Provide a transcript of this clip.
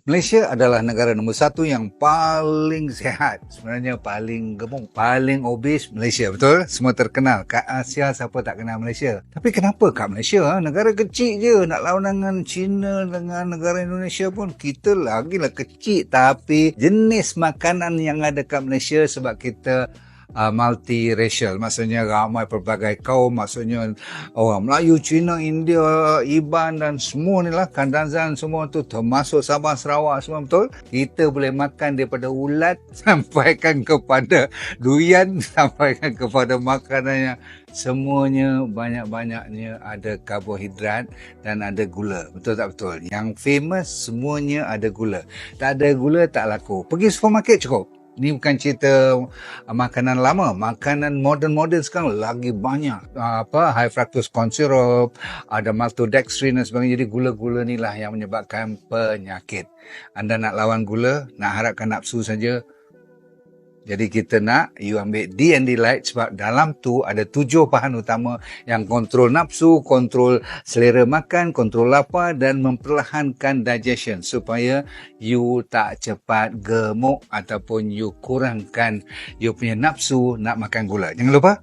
Malaysia adalah negara nombor satu yang paling sihat. Sebenarnya paling gemuk, paling obes Malaysia. Betul? Semua terkenal. Kat Asia siapa tak kenal Malaysia. Tapi kenapa kat Malaysia? Negara kecil je. Nak lawan dengan China, dengan negara Indonesia pun kita lagilah kecil. Tapi jenis makanan yang ada kat Malaysia sebab kita multiracial, maksudnya ramai pelbagai kaum, maksudnya orang Melayu, Cina, India, Iban dan semua ni lah, Kadazan semua tu termasuk Sabah, Sarawak semua, betul? Kita boleh makan daripada ulat sampaikan kepada durian, sampaikan kepada makanannya, semuanya banyak-banyaknya ada karbohidrat dan ada gula. Betul tak betul? Yang famous semuanya ada gula. Tak ada gula tak laku. Pergi supermarket cukup. Ni bukan cerita makanan lama, makanan moden sekarang lagi banyak. High fructose corn syrup, ada maltodextrin dan sebagainya. Jadi gula-gula ni lah yang menyebabkan penyakit. Anda nak lawan gula, nak harapkan nafsu saja. Jadi kita nak you ambil D&D Light sebab dalam tu ada 7 bahan utama yang kontrol nafsu, kontrol selera makan, kontrol lapar dan memperlahankan digestion supaya you tak cepat gemuk ataupun you kurangkan you punya nafsu nak makan gula. Jangan lupa